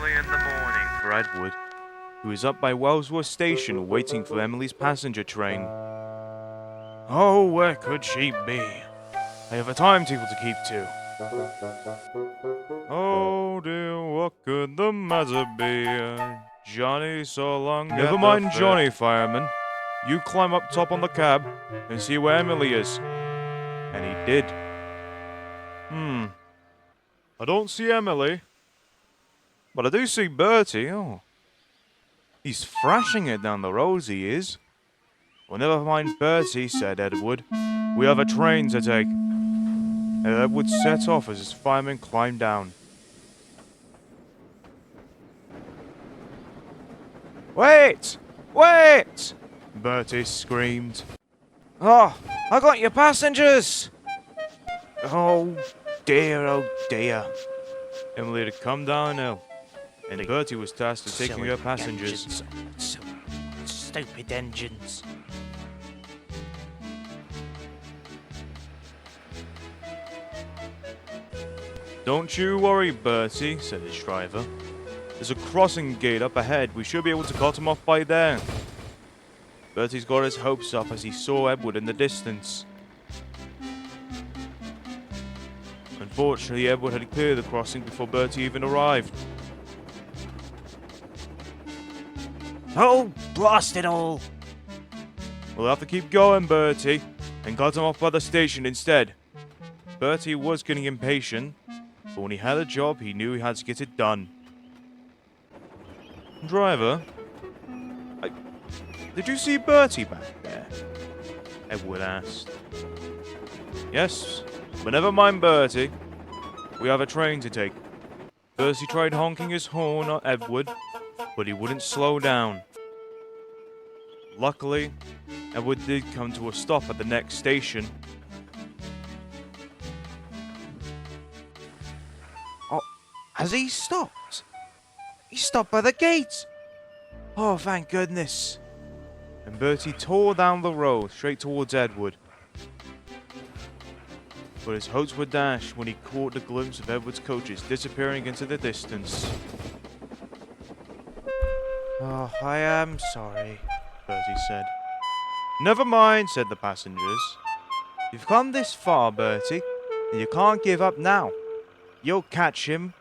early in the morning for Edward, who was up by Wildnorwester station waiting for Emily's passenger train. Oh, where could she be? I have a timetable to keep to. Oh dear, what could the matter be? Johnny so long. Never mind Johnny, fireman. You climb up top on the cab and see where Emily is. And he did. I don't see Emily. But I do see Bertie. Oh. He's thrashing it down the road, he is. Well, never mind Bertie, said Edward. We have a train to take. And Edward set off as his fireman climbed down. Wait! Wait! Bertie screamed. Oh, I got your passengers! Oh dear, oh dear. Emily had come down now, and Bertie was tasked with taking her passengers. Stupid engines. Don't you worry, Bertie, said his driver. There's a crossing gate up ahead. We should be able to cut him off by there. Bertie's got his hopes up as he saw Edward in the distance. Unfortunately, Edward had cleared the crossing before Bertie even arrived. Oh, blast it all! We'll have to keep going, Bertie, and cut him off by the station instead. Bertie was getting impatient, but when he had a job, he knew he had to get it done. Driver, did you see Bertie back there? Edward asked. Yes, but never mind Bertie. We have a train to take. Bertie tried honking his horn at Edward, but he wouldn't slow down. Luckily, Edward did come to a stop at the next station. Oh, has he stopped? He stopped by the gate! Oh, thank goodness. And Bertie tore down the road straight towards Edward. But his hopes were dashed when he caught a glimpse of Edward's coaches disappearing into the distance. Oh, I am sorry, Bertie said. Never mind, said the passengers. You've come this far, Bertie, and you can't give up now. You'll catch him.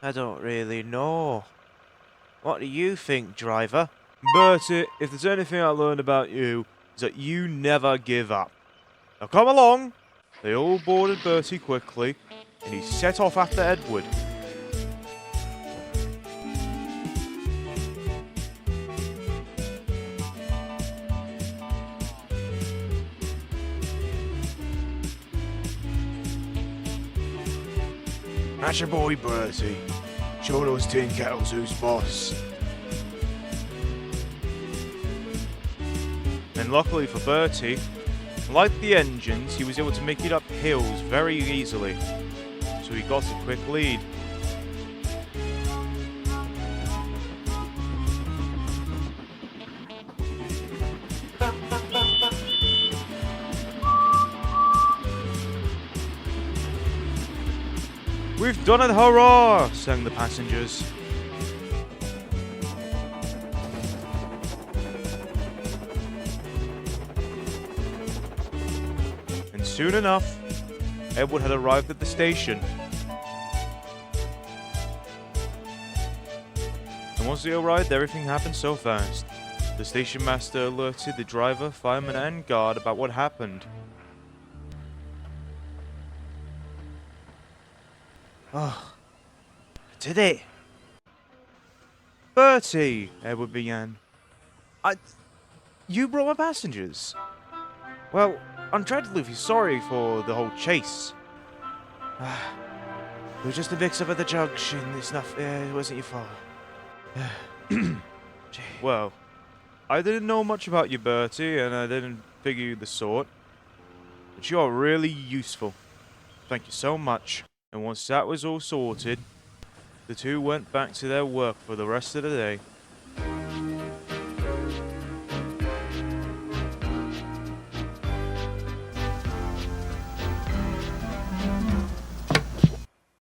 I don't really know. What do you think, driver? Bertie, if there's anything I learned about you, is that you never give up. Now come along! They all boarded Bertie quickly, and he set off after Edward. That's your boy, Bertie. Show those tin kettles who's boss. And luckily for Bertie, like the engines, he was able to make it up hills very easily, so he got a quick lead. We've done it, hurrah! Sang the passengers. Soon enough, Edward had arrived at the station. And once they arrived, everything happened so fast. The station master alerted the driver, fireman, and guard about what happened. Oh, did it? Bertie, Edward began. You brought my passengers? Well, I'm dreadfully sorry for the whole chase. It was just a mix-up at the junction. It's not. It wasn't your fault. Well, I didn't know much about you, Bertie, and I didn't figure you the sort. But you are really useful. Thank you so much. And once that was all sorted, the two went back to their work for the rest of the day.